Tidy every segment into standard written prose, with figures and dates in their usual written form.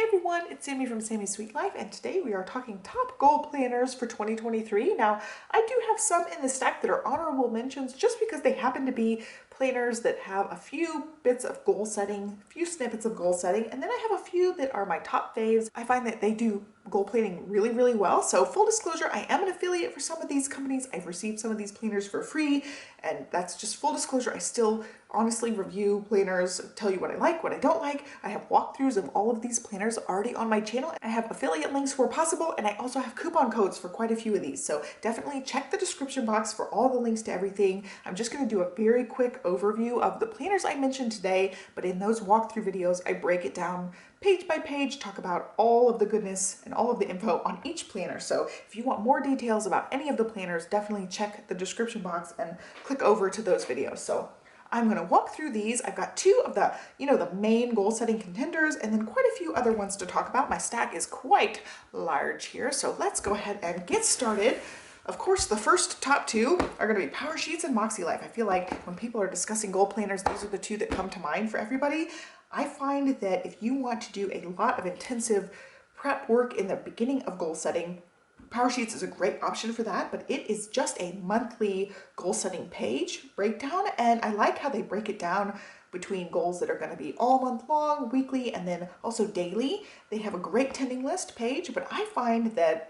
Hey everyone, it's Sami from Sami's Sweet Life, and today we are talking top goal planners for 2023. Now, I do have some in the stack that are honorable mentions just because they happen to be planners that have a few bits of goal setting, a few snippets of goal setting, and then I have a few that are my top faves. I find that they do goal planning really well. So full disclosure, I am an affiliate for some of these companies. I've received some of these planners for free, and that's just full disclosure. I still honestly review planners, tell you what I like, what I don't like. I have walkthroughs of all of these planners already on my channel. I have affiliate links where possible, and I also have coupon codes for quite a few of these. So definitely check the description box for all the links to everything. I'm just going to do a very quick overview of the planners I mentioned today, but in those walkthrough videos, I break it down page by page, talk about all of the goodness and all of the info on each planner. So if you want more details about any of the planners, definitely check the description box and click over to those videos. So I'm going to walk through these. I've got two of the, the main goal setting contenders and then quite a few other ones to talk about. My stack is quite large here, so let's go ahead and get started. Of course, the first top two are going to be Powersheets and Makselife. I feel like when people are discussing goal planners, these are the two that come to mind for everybody. I find that if you want to do a lot of intensive prep work in the beginning of goal setting, Powersheets is a great option for that, but it is just a monthly goal setting page breakdown, and I like how they break it down between goals that are going to be all month long, weekly, and then also daily. They have a great tending list page, but I find that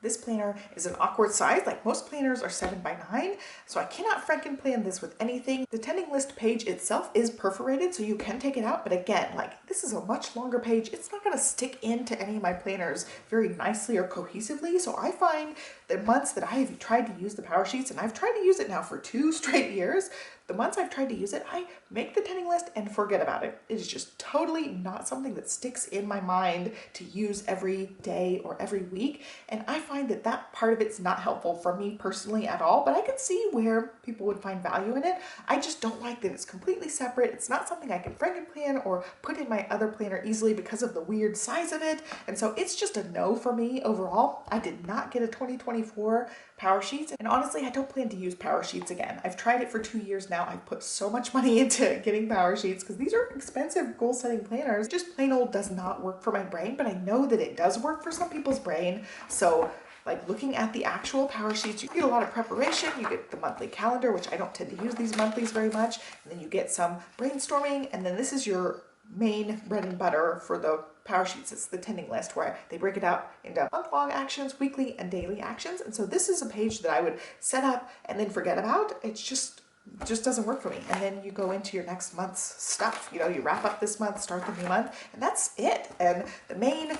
this planner is an awkward size. Like most planners are 7x9, so I cannot franken plan this with anything. The tending list page itself is perforated, so you can take it out, but again, like this is a much longer page. It's not going to stick into any of my planners very nicely or cohesively, so I find the months that I have tried to use the Powersheets, and I've tried to use it now for 2 straight years, the months I've tried to use it, I make the tending list and forget about it. It is just totally not something that sticks in my mind to use every day or every week. And I find that that part of it's not helpful for me personally at all, but I can see where people would find value in it. I just don't like that it's completely separate. It's not something I can frankenplan or put in my other planner easily because of the weird size of it. And so it's just a no for me overall. I did not get a 2024 Powersheets, and honestly, I don't plan to use Powersheets again. I've tried it for 2 years now. I've put so much money into getting Powersheets because these are expensive goal setting planners. Just plain old does not work for my brain, but I know that it does work for some people's brain. So like looking at the actual Powersheets, you get a lot of preparation. You get the monthly calendar, which I don't tend to use these monthlies very much. And then you get some brainstorming, and then this is your main bread and butter for the Powersheets. It's the tending list where they break it out into month-long actions, weekly and daily actions. And so this is a page that I would set up and then forget about. It just doesn't work for me. And then you go into your next month's stuff. You wrap up this month, start the new month, and that's it. And the main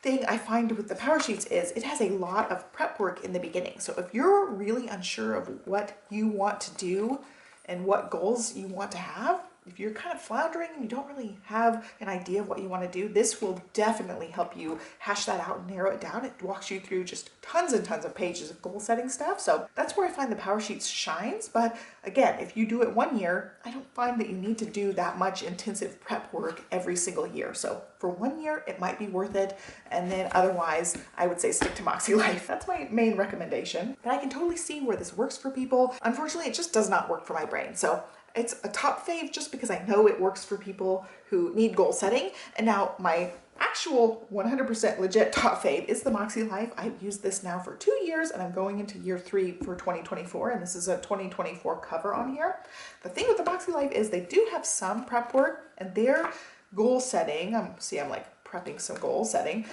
thing I find with the Powersheets is it has a lot of prep work in the beginning. So if you're really unsure of what you want to do and what goals you want to have, if you're kind of floundering and you don't really have an idea of what you want to do, this will definitely help you hash that out and narrow it down. It walks you through just tons and tons of pages of goal setting stuff. So that's where I find the Powersheets shines. But again, if you do it 1 year, I don't find that you need to do that much intensive prep work every single year. So for 1 year, it might be worth it. And then otherwise, I would say stick to Makselife. That's my main recommendation. And I can totally see where this works for people. Unfortunately, it just does not work for my brain. So it's a top fave just because I know it works for people who need goal setting. And now my actual 100% legit top fave is the Makselife. I've used this now for 2 years, and I'm going into year 3 for 2024, and this is a 2024 cover on here. The thing with the Makselife is they do have some prep work, and their goal setting, I'm like prepping some goal setting,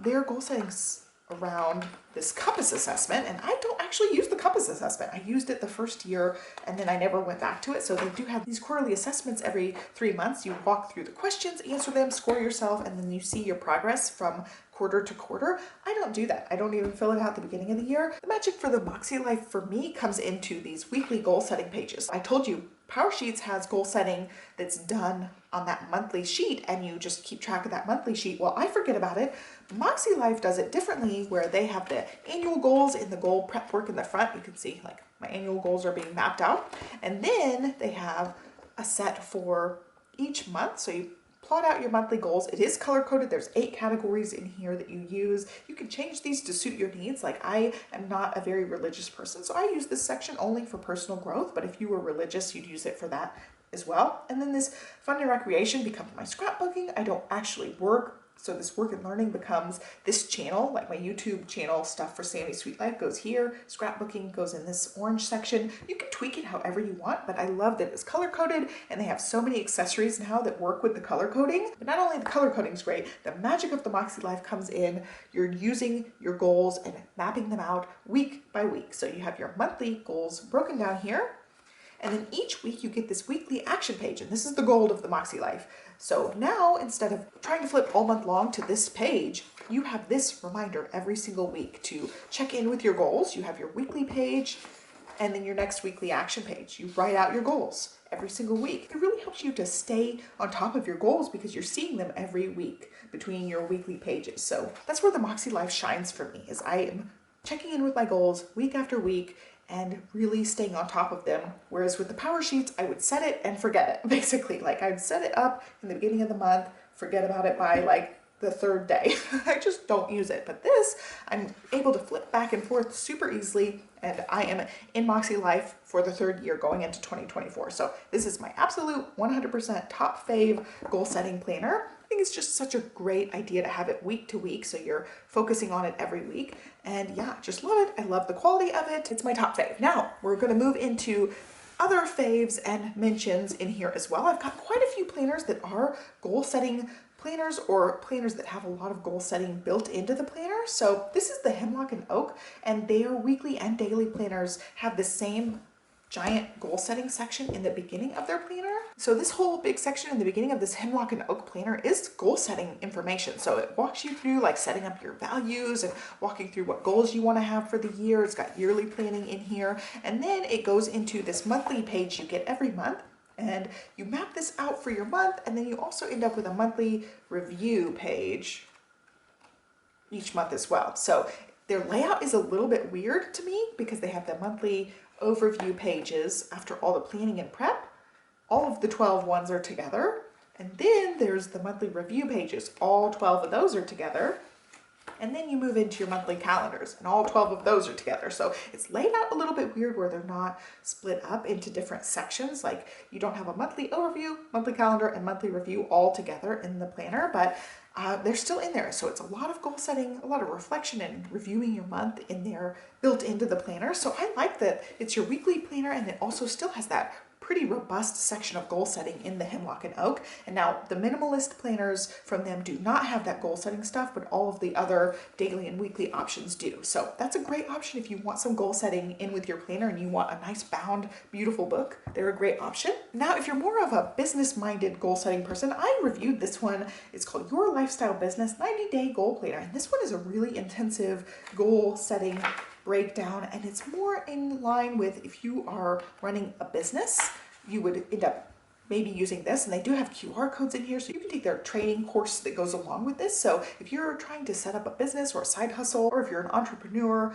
their goal settings around this compass assessment, and I don't actually use the compass assessment. I used it the first year and then I never went back to it. So they do have these quarterly assessments every 3 months. You walk through the questions, answer them, score yourself, and then you see your progress from quarter to quarter. I don't do that. I don't even fill it out at the beginning of the year. The magic for the Makselife for me comes into these weekly goal setting pages. I told you Powersheets has goal setting that's done on that monthly sheet, and you just keep track of that monthly sheet. Well, I forget about it. Makselife does it differently, where they have the annual goals in the goal prep work in the front. You can see like my annual goals are being mapped out, and then they have a set for each month. So you plot out your monthly goals. It is color coded. There's 8 categories in here that you use. You can change these to suit your needs. Like I am not a very religious person, so I use this section only for personal growth, but if you were religious, you'd use it for that as well. And then this fun and recreation becomes my scrapbooking. I don't actually work So this work and learning becomes this channel, like my YouTube channel stuff for Sami Sweet Life goes here. Scrapbooking goes in this orange section. You can tweak it however you want, but I love that it's color coded and they have so many accessories now that work with the color coding. But not only the color coding is great, the magic of the Makselife comes in. You're using your goals and mapping them out week by week. So you have your monthly goals broken down here. And then each week you get this weekly action page, and this is the gold of the Makselife. So now, instead of trying to flip all month long to this page, you have this reminder every single week to check in with your goals. You have your weekly page and then your next weekly action page. You write out your goals every single week. It really helps you to stay on top of your goals because you're seeing them every week between your weekly pages. So that's where the Makselife shines for me, is I am checking in with my goals week after week and really staying on top of them. Whereas with the Powersheets, I would set it and forget it, basically. Like I'd set it up in the beginning of the month, forget about it by like the third day. I just don't use it. But this, I'm able to flip back and forth super easily, and I am in Makselife for the third year going into 2024. So this is my absolute 100% top fave goal setting planner. I think it's just such a great idea to have it week to week, so you're focusing on it every week. And yeah, just love it. I love the quality of it. It's my top fave. Now we're going to move into other faves and mentions in here as well. I've got quite a few planners that are goal setting planners, or planners that have a lot of goal setting built into the planner. So this is the Hemlock and Oak, and their weekly and daily planners have the same giant goal setting section in the beginning of their planner. So this whole big section in the beginning of this Hemlock and Oak planner is goal setting information. So it walks you through like setting up your values and walking through what goals you want to have for the year. It's got yearly planning in here. And then it goes into this monthly page you get every month. And you map this out for your month, and then you also end up with a monthly review page each month as well. So their layout is a little bit weird to me because they have the monthly overview pages after all the planning and prep. All of the 12 ones are together. And then there's the monthly review pages. All 12 of those are together. And then you move into your monthly calendars, and all 12 of those are together. So it's laid out a little bit weird where they're not split up into different sections. Like you don't have a monthly overview, monthly calendar, and monthly review all together in the planner, but they're still in there. So it's a lot of goal setting, a lot of reflection and reviewing your month in there built into the planner. So I like that it's your weekly planner, and it also still has that pretty robust section of goal setting in the Hemlock and Oak. And now the minimalist planners from them do not have that goal setting stuff, but all of the other daily and weekly options do. So that's a great option if you want some goal setting in with your planner and you want a nice bound, beautiful book. They're a great option. Now, if you're more of a business-minded goal setting person, I reviewed this one. It's called Your Lifestyle Business 90-Day Goal Planner. And this one is a really intensive goal setting breakdown, and it's more in line with if you are running a business, you would end up maybe using this. And they do have QR codes in here, so you can take their training course that goes along with this. So if you're trying to set up a business or a side hustle, or if you're an entrepreneur,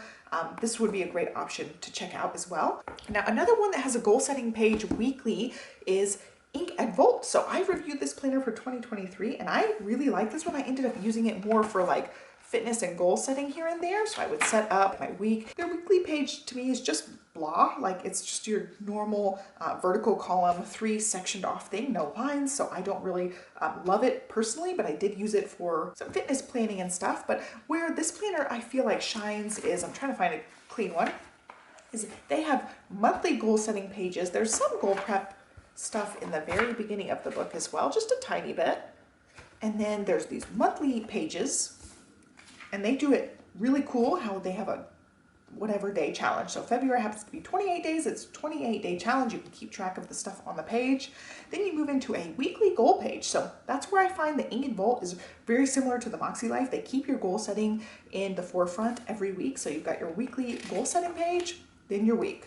this would be a great option to check out as well. Now, another one that has a goal setting page weekly is Ink and Volt. So I reviewed this planner for 2023, and I really like this one. I ended up using it more for like fitness and goal setting here and there. So I would set up my week. Their weekly page to me is just blah, like it's just your normal vertical column, 3 sectioned off thing, no lines. So I don't really love it personally, but I did use it for some fitness planning and stuff. But where this planner I feel like shines is, I'm trying to find a clean one, is they have monthly goal setting pages. There's some goal prep stuff in the very beginning of the book as well, just a tiny bit. And then there's these monthly pages, and they do it really cool how they have a whatever day challenge. So February happens to be 28 days. It's 28-day challenge. You can keep track of the stuff on the page. Then you move into a weekly goal page. So that's where I find the Ink and Volt is very similar to the Makselife. They keep your goal setting in the forefront every week. So you've got your weekly goal setting page, then your week,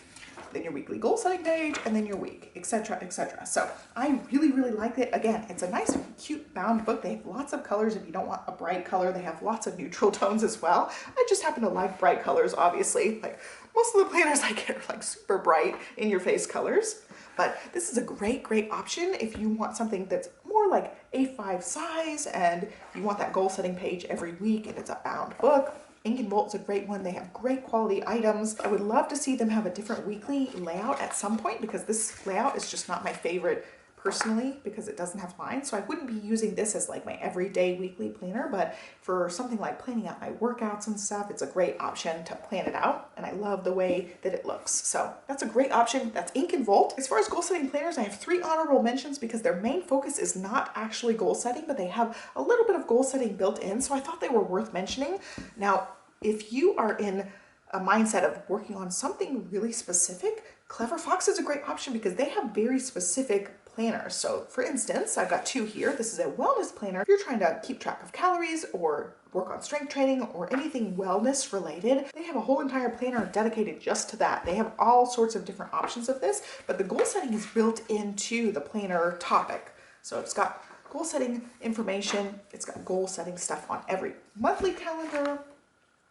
then your weekly goal setting page, and then your week, etc., etc. So I really, really like it. Again, it's a nice, cute bound book. They have lots of colors. If you don't want a bright color, they have lots of neutral tones as well. I just happen to like bright colors, obviously. Like most of the planners I get are like super bright in your face colors. But this is a great, great option if you want something that's more like A5 size and you want that goal setting page every week and it's a bound book. Ink and Volt is a great one. They have great quality items. I would love to see them have a different weekly layout at some point because this layout is just not my favorite personally because it doesn't have lines. So I wouldn't be using this as like my everyday weekly planner, but for something like planning out my workouts and stuff, it's a great option to plan it out. And I love the way that it looks. So that's a great option. That's Ink and Volt. As far as goal setting planners, I have 3 honorable mentions because their main focus is not actually goal setting, but they have a little bit of goal setting built in. So I thought they were worth mentioning. Now, if you are in a mindset of working on something really specific, Clever Fox is a great option because they have very specific planners. So for instance, I've got 2 here. This is a wellness planner. If you're trying to keep track of calories or work on strength training or anything wellness related, they have a whole entire planner dedicated just to that. They have all sorts of different options of this, but the goal setting is built into the planner topic. So it's got goal setting information. It's got goal setting stuff on every monthly calendar.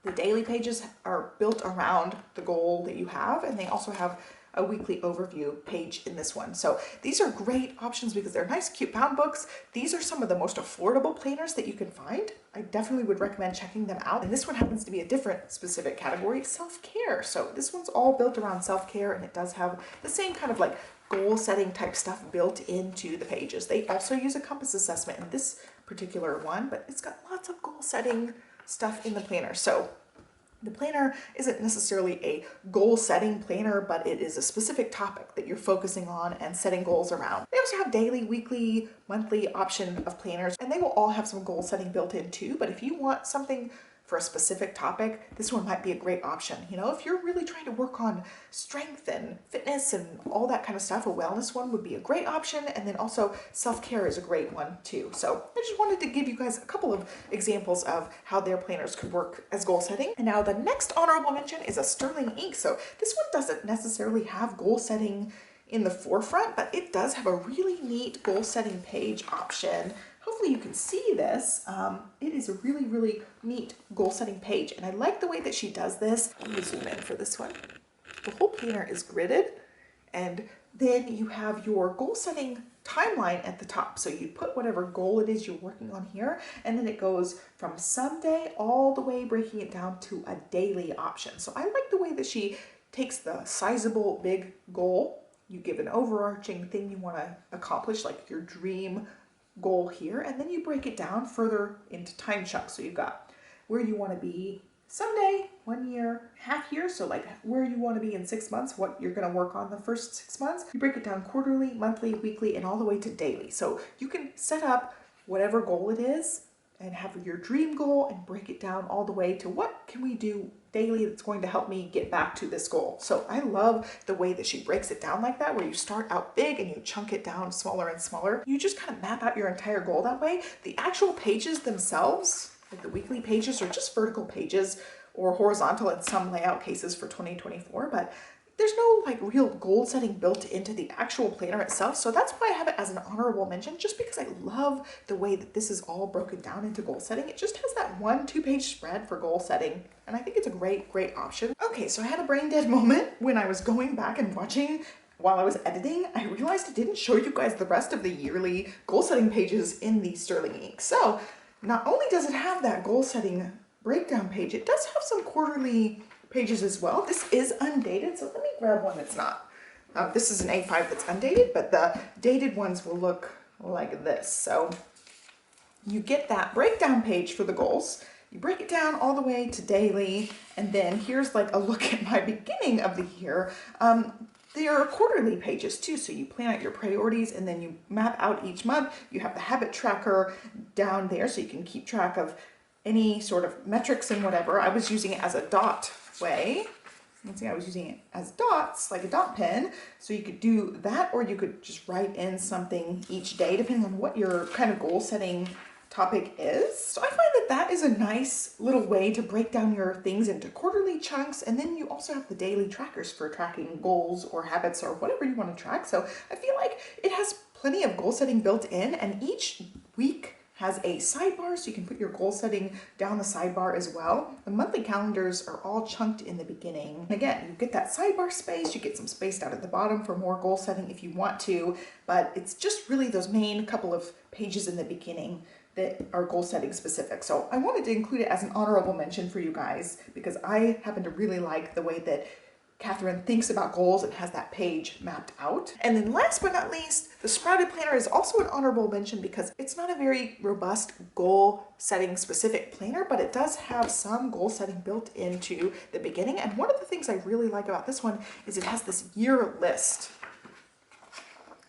The daily pages are built around the goal that you have, and they also have a weekly overview page in this one. So these are great options because they're nice, cute bound books. These are some of the most affordable planners that you can find. I definitely would recommend checking them out. And this one happens to be a different specific category, self-care. So this one's all built around self-care, and it does have the same kind of like goal setting type stuff built into the pages. They also use a compass assessment in this particular one, but it's got lots of goal setting stuff in the planner. So the planner isn't necessarily a goal setting planner, but it is a specific topic that you're focusing on and setting goals around. They also have daily, weekly, monthly option of planners, and they will all have some goal setting built in too. But if you want something for a specific topic, this one might be a great option. You know, if you're really trying to work on strength and fitness and all that kind of stuff, a wellness one would be a great option. And then also self-care is a great one too. So I just wanted to give you guys a couple of examples of how their planners could work as goal setting. And now the next honorable mention is a Sterling Ink. So this one doesn't necessarily have goal setting in the forefront, but it does have a really neat goal setting page option. Hopefully you can see this. It is a really, really neat goal setting page. And I like the way that she does this. Let me zoom in for this one. The whole planner is gridded, and then you have your goal setting timeline at the top. So you put whatever goal it is you're working on here, and then it goes from someday all the way breaking it down to a daily option. So I like the way that she takes the sizable big goal. You give an overarching thing you want to accomplish, like your dream goal here, and then you break it down further into time chunks. So you've got where you want to be someday, 1 year, half year, so like where you want to be in 6 months, what you're going to work on the first 6 months. You break it down quarterly, monthly, weekly, and all the way to daily. So you can set up whatever goal it is and have your dream goal and break it down all the way to what can we do daily that's going to help me get back to this goal. So I love the way that she breaks it down like that, where you start out big and you chunk it down smaller and smaller. You just kind of map out your entire goal that way. The actual pages themselves, like the weekly pages, are just vertical pages or horizontal in some layout cases for 2024, but there's no like real goal setting built into the actual planner itself. So that's why I have it as an honorable mention, just because I love the way that this is all broken down into goal setting. It just has that 1-2 page spread for goal setting. And I think it's a great, great option. Okay, so I had a brain dead moment when I was going back and watching while I was editing. I realized I didn't show you guys the rest of the yearly goal setting pages in the Sterling Ink. So not only does it have that goal setting breakdown page, it does have some quarterly pages as well. This is undated, so let me grab one that's not. This is an A5 that's undated, but the dated ones will look like this. So you get that breakdown page for the goals. You break it down all the way to daily, and then here's like a look at my beginning of the year. There are quarterly pages too, so you plan out your priorities and then you map out each month. You have the habit tracker down there so you can keep track of any sort of metrics and whatever. I was using it as a dot way. You can see I was using it as dots, like a dot pen. So you could do that, or you could just write in something each day, depending on what your kind of goal setting topic is. So I find that that is a nice little way to break down your things into quarterly chunks. And then you also have the daily trackers for tracking goals or habits or whatever you want to track. So I feel like it has plenty of goal setting built in, and each week has a sidebar, so you can put your goal setting down the sidebar as well. The monthly calendars are all chunked in the beginning. And again, you get that sidebar space, you get some space down at the bottom for more goal setting if you want to, but it's just really those main couple of pages in the beginning that are goal setting specific. So I wanted to include it as an honorable mention for you guys because I happen to really like the way that Catherine thinks about goals and has that page mapped out. And then last but not least, the Sprouted Planner is also an honorable mention because it's not a very robust goal setting specific planner, but it does have some goal setting built into the beginning. And one of the things I really like about this one is it has this year list.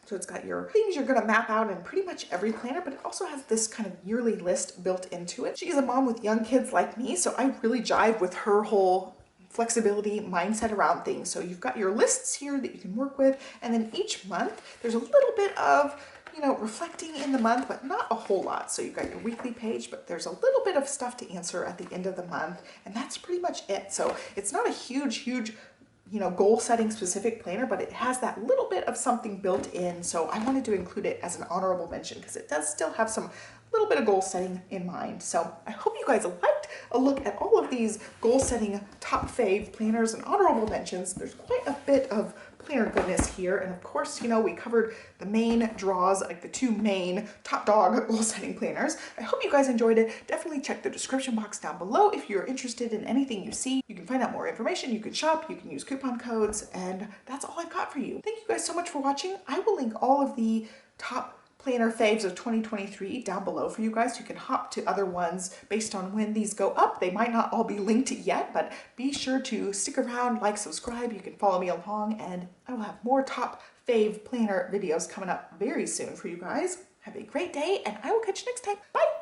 So it's got your things you're gonna map out in pretty much every planner, but it also has this kind of yearly list built into it. She's a mom with young kids like me, so I really jive with her whole flexibility mindset around things. So you've got your lists here that you can work with, and then each month there's a little bit of, you know, reflecting in the month, but not a whole lot. So you've got your weekly page, but there's a little bit of stuff to answer at the end of the month, and that's pretty much it. So it's not a huge, you know, goal setting specific planner, but it has that little bit of something built in. So I wanted to include it as an honorable mention because it does still have some little bit of goal setting in mind. So I hope you guys liked a look at all of these goal setting top fave planners and honorable mentions. There's quite a bit of planner goodness here. And of course, you know, we covered the main draws, like the two main top dog goal setting planners. I hope you guys enjoyed it. Definitely check the description box down below if you're interested in anything you see. You can find out more information, you can shop, you can use coupon codes, and that's all I've got for you. Thank you guys so much for watching. I will link all of the top planner faves of 2023 down below for you guys. You can hop to other ones based on when these go up. They might not all be linked yet, but be sure to stick around, like, subscribe. You can follow me along, and I will have more top fave planner videos coming up very soon for you guys. Have a great day, and I will catch you next time. Bye!